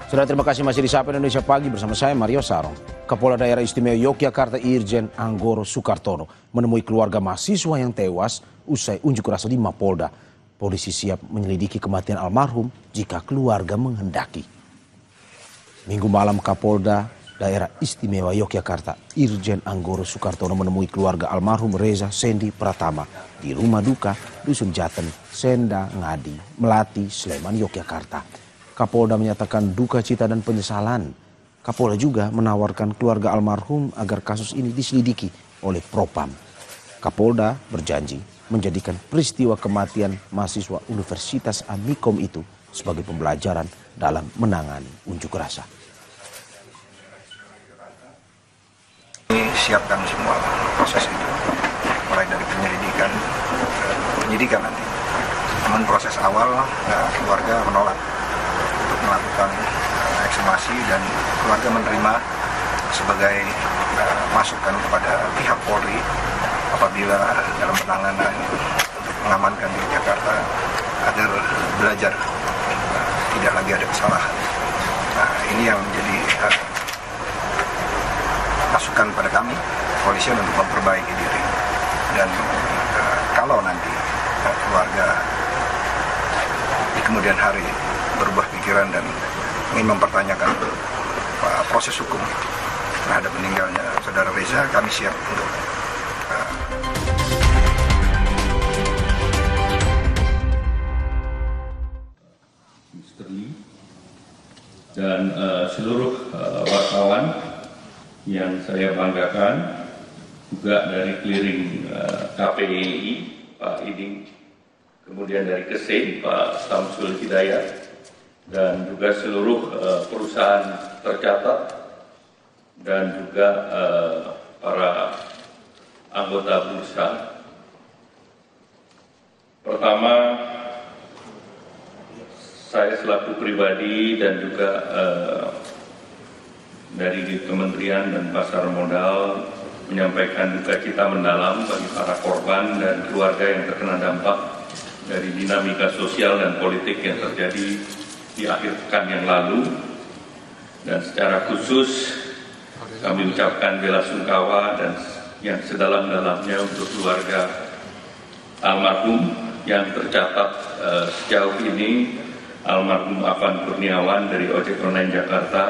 Sudah, terima kasih masih di Sapa Indonesia Pagi bersama saya Mario Sarong. Kapolda Daerah Istimewa Yogyakarta Irjen Anggoro Sukartono menemui keluarga mahasiswa yang tewas usai unjuk rasa di Mapolda. Polisi siap menyelidiki kematian almarhum jika keluarga menghendaki. Minggu malam Kapolda Daerah Istimewa Yogyakarta Irjen Anggoro Sukartono menemui keluarga almarhum Reza Sendi Pratama di rumah duka Dusun Jaten, Senda, Ngadi, Melati, Sleman, Yogyakarta. Kapolda menyatakan duka cita dan penyesalan. Kapolda juga menawarkan keluarga almarhum agar kasus ini diselidiki oleh Propam. Kapolda berjanji menjadikan peristiwa kematian mahasiswa Universitas Amikom itu sebagai pembelajaran dalam menangani unjuk rasa. Siapkan semua proses itu, mulai dari penyidikan nanti. Namun proses awal keluarga menolak untuk melakukan ekshumasi dan keluarga menerima sebagai masukan kepada pihak Polri apabila dalam penanganan untuk mengamankan di Jakarta agar belajar tidak lagi ada kesalahan. Nah, ini yang menjadi masukan pada kami kepolisian untuk memperbaiki diri, dan kalau nanti keluarga di kemudian hari berubah pikiran dan ingin mempertanyakan proses hukum terhadap meninggalnya saudara Reza, kami siap untuk dan seluruh wartawan yang saya banggakan, juga dari clearing KPI Pak Iding, kemudian dari KESE Pak Samsul Hidayat, dan juga seluruh perusahaan tercatat, dan juga para anggota bursa. Pertama, saya selaku pribadi dan juga dari Kementerian dan Pasar Modal menyampaikan duka cita mendalam bagi para korban dan keluarga yang terkena dampak dari dinamika sosial dan politik yang terjadi di akhir pekan yang lalu, dan secara khusus kami ucapkan bela sungkawa dan yang sedalam-dalamnya untuk keluarga almarhum yang tercatat sejauh ini: almarhum Afan Kurniawan dari Ojek Online Jakarta,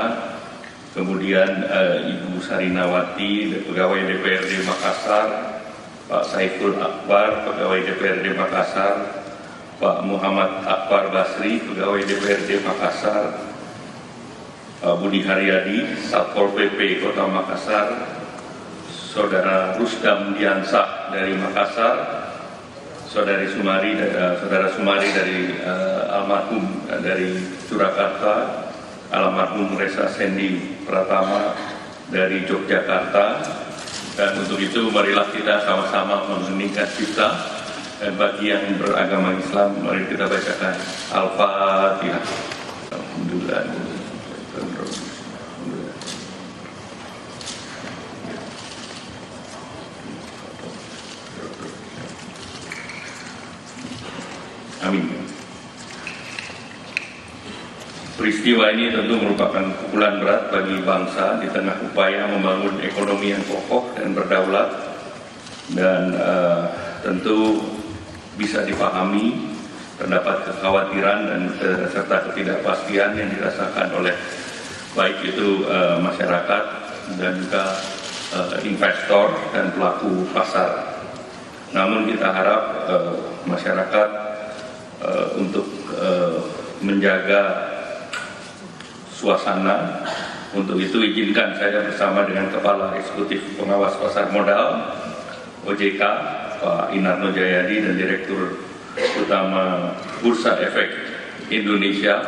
kemudian Ibu Sarinawati, pegawai DPRD Makassar, Pak Saiful Akbar, pegawai DPRD Makassar, Pak Muhammad Akbar Basri, pegawai DPRD Makassar, Pak Budi Haryadi, Satpol PP Kota Makassar, Saudara Rusdam Diansah dari Makassar, Saudara Sumari dari almarhum dari Surakarta, almarhum Reza Sendi Pratama dari Yogyakarta. Dan untuk itu marilah kita sama-sama mengeningkan cipta. Dan bagi yang beragama Islam, mari kita bacakan Al-Fatihah. Alhamdulillah. Amin. Peristiwa ini tentu merupakan pukulan berat bagi bangsa di tengah upaya membangun ekonomi yang kokoh dan berdaulat, dan tentu bisa dipahami terdapat kekhawatiran dan serta ketidakpastian yang dirasakan oleh baik itu masyarakat dan juga investor dan pelaku pasar. Namun kita harap masyarakat untuk menjaga suasana. Untuk itu izinkan saya bersama dengan Kepala Eksekutif Pengawas Pasar Modal OJK Pak Inarno Jayadi dan Direktur Utama Bursa Efek Indonesia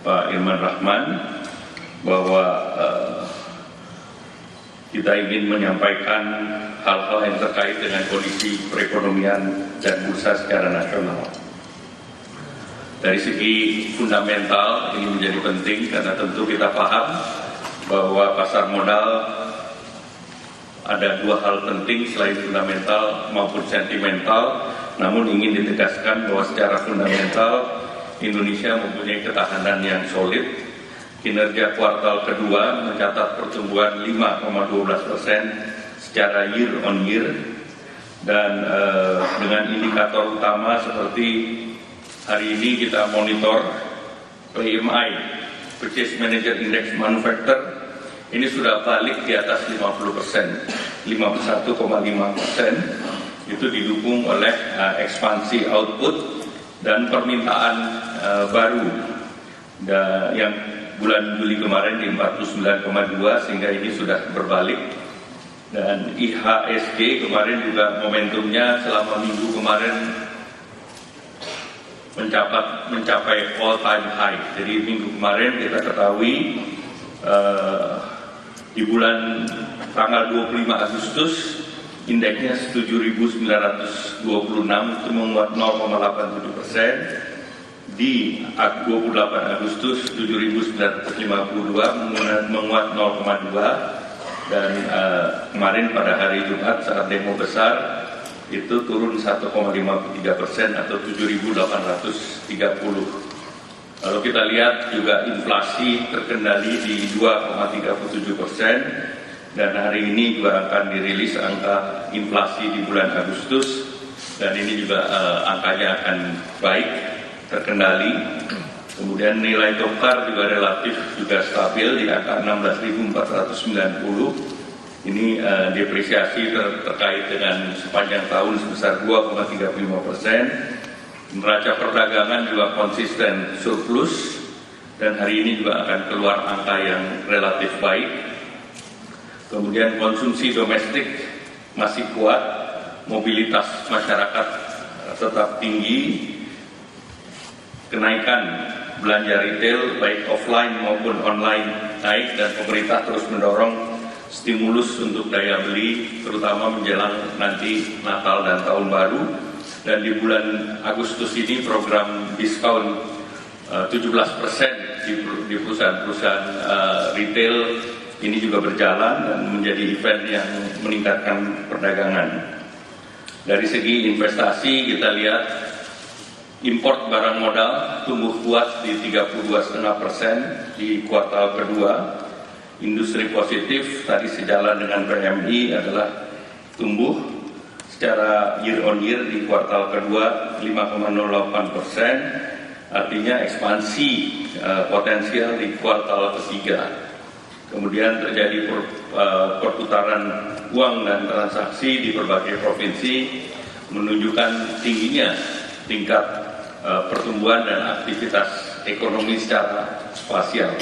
Pak Irman Rahman bahwa kita ingin menyampaikan hal-hal yang terkait dengan kondisi perekonomian dan bursa secara nasional. Dari segi fundamental ini menjadi penting karena tentu kita paham bahwa pasar modal ada dua hal penting selain fundamental maupun sentimental, namun ingin ditegaskan bahwa secara fundamental Indonesia mempunyai ketahanan yang solid kinerja kuartal kedua mencatat pertumbuhan 5,12% secara year on year, dan dengan indikator utama seperti hari ini kita monitor PMI, Purchase Manager Index Manufacturer, ini sudah balik di atas 50%, 51,5%. Itu didukung oleh ekspansi output dan permintaan baru yang bulan Juli kemarin di 49,2, sehingga ini sudah berbalik. Dan IHSG kemarin juga momentumnya selama minggu kemarin mencapai all time high. Jadi minggu kemarin kita ketahui di bulan tanggal 25 Agustus indeksnya 7.926, itu menguat 0,87%. Di 28 Agustus 7.952 menguat 0,2%. Dan kemarin pada hari Jumat saat demo besar itu turun 1,53% atau 7.830. Kalau kita lihat juga inflasi terkendali di 2,37%, dan hari ini juga akan dirilis angka inflasi di bulan Agustus, dan ini juga angkanya akan baik, terkendali. Kemudian nilai tukar juga relatif juga stabil di angka 16.490. Ini depresiasi terkait dengan sepanjang tahun sebesar 2,35%. Neraca perdagangan juga konsisten surplus, dan hari ini juga akan keluar angka yang relatif baik. Kemudian konsumsi domestik masih kuat, mobilitas masyarakat tetap tinggi, kenaikan belanja retail baik offline maupun online naik, dan pemerintah terus mendorong stimulus untuk daya beli, terutama menjelang nanti Natal dan Tahun Baru. Dan di bulan Agustus ini program diskon 17% di perusahaan-perusahaan retail ini juga berjalan dan menjadi event yang meningkatkan perdagangan. Dari segi investasi kita lihat import barang modal tumbuh kuat di 32,5% di kuartal kedua. Industri positif tadi sejalan dengan PMI adalah tumbuh secara year on year di kuartal kedua 5,08%, artinya ekspansi potensial di kuartal ketiga. Kemudian terjadi perputaran uang dan transaksi di berbagai provinsi, menunjukkan tingginya tingkat pertumbuhan dan aktivitas ekonomi secara spasial.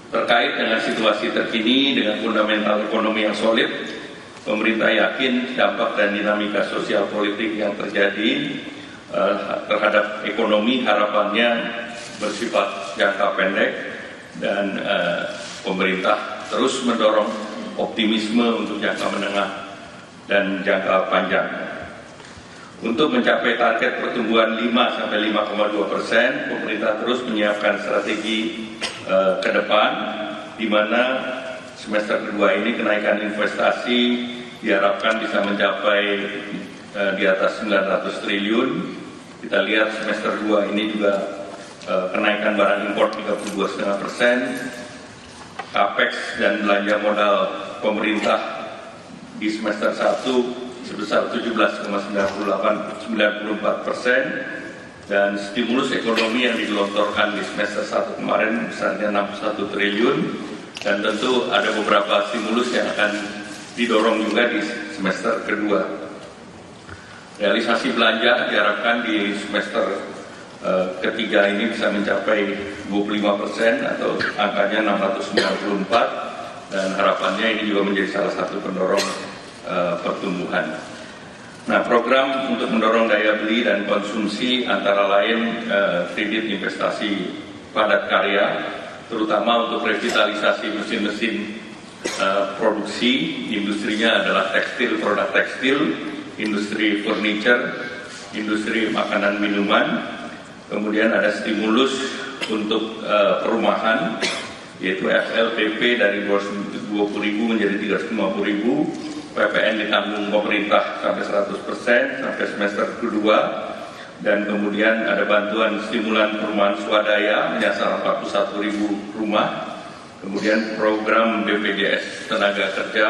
Terkait dengan situasi terkini dengan fundamental ekonomi yang solid, pemerintah yakin dampak dan dinamika sosial politik yang terjadi terhadap ekonomi harapannya bersifat jangka pendek, dan pemerintah terus mendorong optimisme untuk jangka menengah dan jangka panjang. Untuk mencapai target pertumbuhan 5-5,2%, pemerintah terus menyiapkan strategi ke depan, di mana semester kedua ini kenaikan investasi diharapkan bisa mencapai di atas 900 triliun. Kita lihat semester 2 ini juga kenaikan barang impor 32,5%. Capex dan belanja modal pemerintah di semester 1 sebesar 17,94%, dan stimulus ekonomi yang digelontorkan di semester 1 kemarin besarnya 61 triliun, dan tentu ada beberapa stimulus yang akan didorong juga di semester kedua. Realisasi belanja diharapkan di semester ketiga ini bisa mencapai 25% atau angkanya 694, dan harapannya ini juga menjadi salah satu pendorong pertumbuhan. Nah, program untuk mendorong daya beli dan konsumsi antara lain kredit investasi padat karya, terutama untuk revitalisasi mesin-mesin produksi. Industrinya adalah tekstil, produk tekstil, industri furniture, industri makanan minuman. Kemudian ada stimulus untuk perumahan, yaitu FLPP dari 20.000 menjadi 350.000, PPN ditanggung pemerintah sampai 100% sampai semester kedua, dan kemudian ada bantuan stimulan perumahan swadaya menyasar 41.000 rumah, kemudian program BPJS tenaga kerja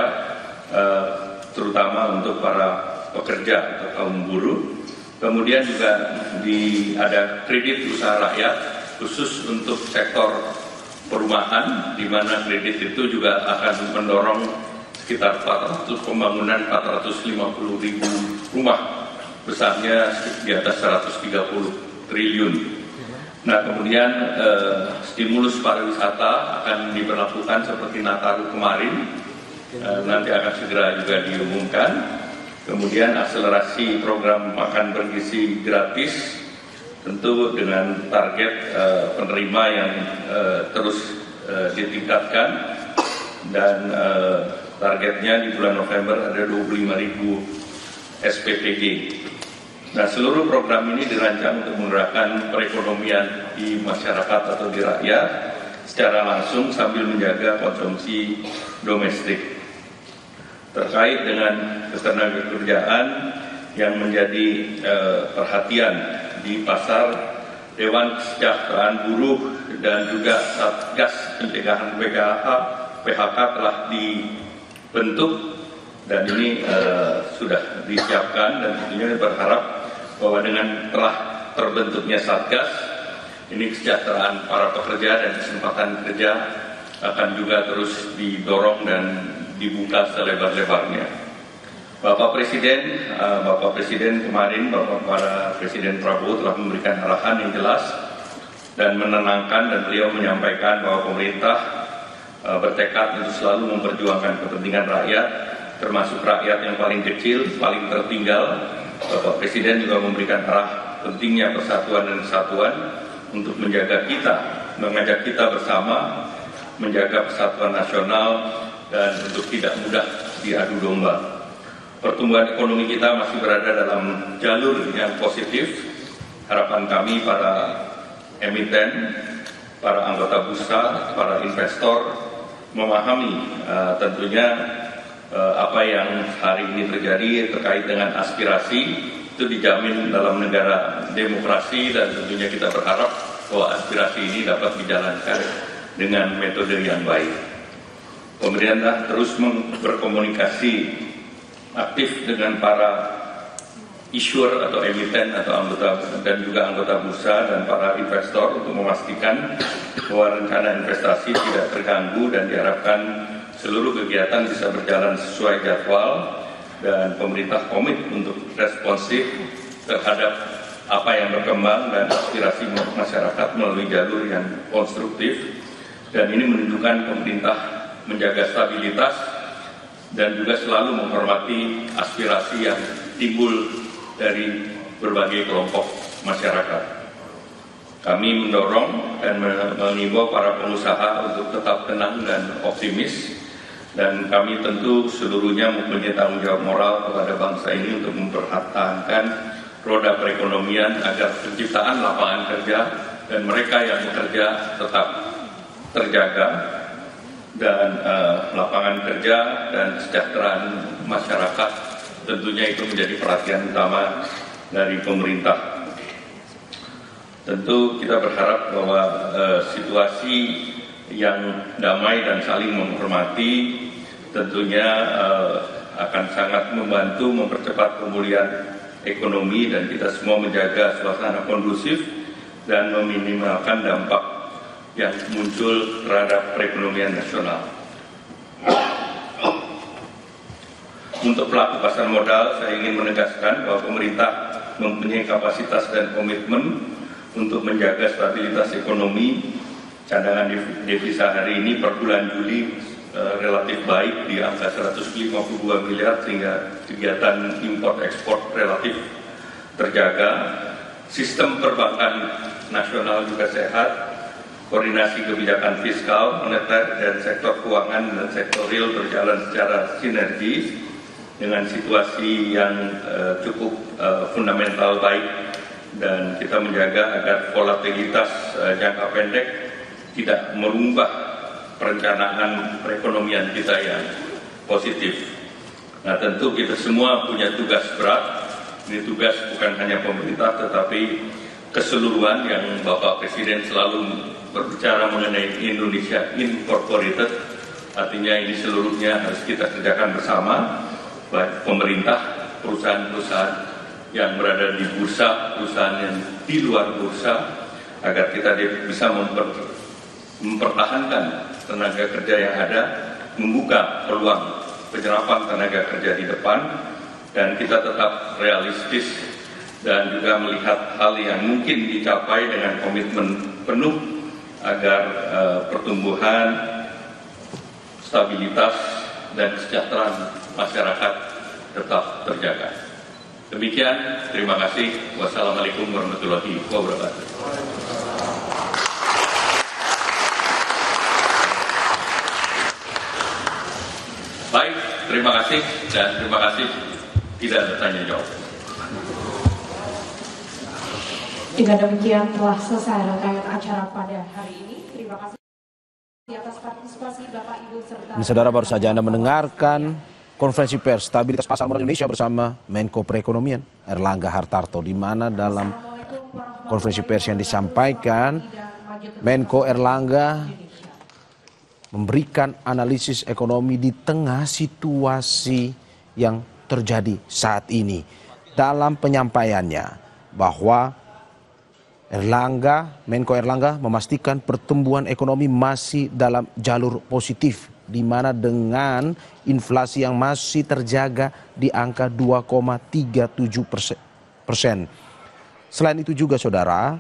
terutama untuk para pekerja atau kaum buruh, kemudian juga ada kredit usaha rakyat khusus untuk sektor perumahan, di mana kredit itu juga akan mendorong sekitar pembangunan 450.000 rumah, besarnya di atas 130 triliun. Nah, kemudian stimulus pariwisata akan diberlakukan seperti Nataru kemarin, nanti akan segera juga diumumkan. Kemudian akselerasi program makan bergizi gratis, tentu dengan target penerima yang terus ditingkatkan, dan targetnya di bulan November ada 25.000 SPPG. Nah, seluruh program ini dirancang untuk menggerakkan perekonomian di masyarakat atau di rakyat secara langsung sambil menjaga konsumsi domestik. Terkait dengan ketenagakerjaan yang menjadi perhatian di pasar, Dewan Kesejahteraan Buruh dan juga Satgas Pencegahan PHK telah dibentuk, dan ini sudah disiapkan, dan tentunya berharap bahwa dengan telah terbentuknya Satgas, ini kesejahteraan para pekerja dan kesempatan kerja akan juga terus didorong dan dibuka selebar-lebarnya. Bapak Presiden kemarin, Bapak Presiden Prabowo telah memberikan arahan yang jelas dan menenangkan, dan beliau menyampaikan bahwa pemerintah bertekad untuk selalu memperjuangkan kepentingan rakyat, termasuk rakyat yang paling kecil, paling tertinggal. Bapak Presiden juga memberikan arah pentingnya persatuan dan kesatuan untuk mengajak kita bersama menjaga persatuan nasional dan untuk tidak mudah diadu domba. Pertumbuhan ekonomi kita masih berada dalam jalur yang positif. Harapan kami para emiten, para anggota bursa, para investor memahami tentunya apa yang hari ini terjadi terkait dengan aspirasi itu dijamin dalam negara demokrasi, dan tentunya kita berharap bahwa aspirasi ini dapat dijalankan dengan metode yang baik. Pemerintah terus berkomunikasi aktif dengan para issuer atau emiten atau anggota dan juga anggota bursa dan para investor untuk memastikan bahwa rencana investasi tidak terganggu, dan diharapkan seluruh kegiatan bisa berjalan sesuai jadwal, dan pemerintah komit untuk responsif terhadap apa yang berkembang dan aspirasi masyarakat melalui jalur yang konstruktif. Dan ini menunjukkan pemerintah menjaga stabilitas dan juga selalu menghormati aspirasi yang timbul dari berbagai kelompok masyarakat. Kami mendorong dan mengimbau para pengusaha untuk tetap tenang dan optimis, dan kami tentu seluruhnya mempunyai tanggung jawab moral kepada bangsa ini untuk mempertahankan roda perekonomian agar penciptaan lapangan kerja dan mereka yang bekerja tetap terjaga, dan lapangan kerja dan kesejahteraan masyarakat tentunya itu menjadi perhatian utama dari pemerintah. Tentu kita berharap bahwa situasi yang damai dan saling menghormati tentunya akan sangat membantu mempercepat pemulihan ekonomi, dan kita semua menjaga suasana kondusif dan meminimalkan dampak yang muncul terhadap perekonomian nasional. Untuk pelaku pasar modal, saya ingin menegaskan bahwa pemerintah mempunyai kapasitas dan komitmen untuk menjaga stabilitas ekonomi. Cadangan devisa hari ini per bulan Juli relatif baik di angka 152 miliar, sehingga kegiatan import ekspor relatif terjaga. Sistem perbankan nasional juga sehat. Koordinasi kebijakan fiskal, moneter, dan sektor keuangan dan sektor real berjalan secara sinergis dengan situasi yang cukup fundamental baik, dan kita menjaga agar volatilitas jangka pendek tidak merubah perencanaan perekonomian kita yang positif. Nah, tentu kita semua punya tugas berat Ini tugas bukan hanya pemerintah tetapi keseluruhan yang Bapak Presiden selalu berbicara mengenai Indonesia Incorporated. Artinya ini seluruhnya harus kita kerjakan bersama, baik pemerintah, perusahaan-perusahaan yang berada di bursa, perusahaan yang di luar bursa, agar kita bisa mempertahankan tenaga kerja yang ada, membuka peluang penyerapan tenaga kerja di depan, dan kita tetap realistis dan juga melihat hal yang mungkin dicapai dengan komitmen penuh agar pertumbuhan, stabilitas, dan kesejahteraan masyarakat tetap terjaga. Demikian, terima kasih. Wassalamualaikum warahmatullahi wabarakatuh. Baik, terima kasih, dan terima kasih tidak ada tanya jawab. Dengan demikian telah selesai rangkaian acara pada hari ini. Terima kasih atas partisipasi Bapak Ibu serta. Saudara, baru saja Anda mendengarkan konferensi pers stabilitas pasar modal Indonesia bersama Menko Perekonomian Airlangga Hartarto, di mana dalam konferensi pers yang disampaikan Menko Airlangga memberikan analisis ekonomi di tengah situasi yang terjadi saat ini. Dalam penyampaiannya bahwa Menko Airlangga memastikan pertumbuhan ekonomi masih dalam jalur positif, di mana dengan inflasi yang masih terjaga di angka 2,37%. Selain itu juga saudara,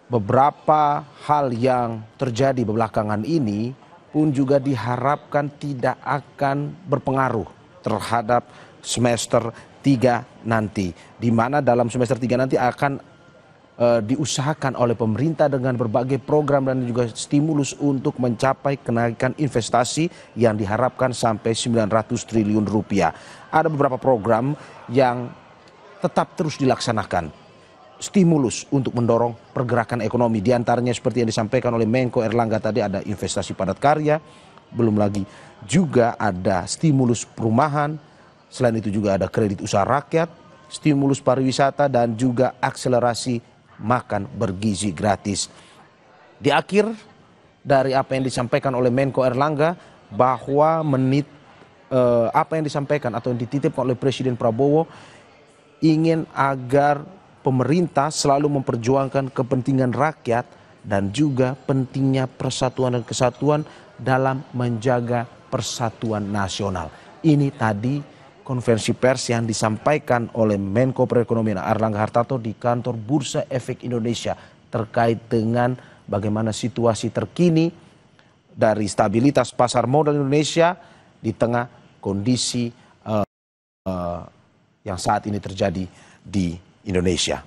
beberapa hal yang terjadi belakangan ini pun juga diharapkan tidak akan berpengaruh terhadap semester 3 nanti, di mana dalam semester 3 nanti akan diusahakan oleh pemerintah dengan berbagai program dan juga stimulus untuk mencapai kenaikan investasi yang diharapkan sampai 900 triliun rupiah. Ada beberapa program yang tetap terus dilaksanakan, stimulus untuk mendorong pergerakan ekonomi. Di antaranya seperti yang disampaikan oleh Menko Airlangga tadi, ada investasi padat karya, belum lagi juga ada stimulus perumahan. Selain itu juga ada kredit usaha rakyat, stimulus pariwisata, dan juga akselerasi makan bergizi gratis. Di akhir dari apa yang disampaikan oleh Menko Airlangga, bahwa apa yang disampaikan atau yang dititipkan oleh Presiden Prabowo ingin agar pemerintah selalu memperjuangkan kepentingan rakyat dan juga pentingnya persatuan dan kesatuan dalam menjaga persatuan nasional. Ini tadi konferensi pers yang disampaikan oleh Menko Perekonomian Airlangga Hartarto di kantor Bursa Efek Indonesia terkait dengan bagaimana situasi terkini dari stabilitas pasar modal Indonesia di tengah kondisi yang saat ini terjadi di Indonesia.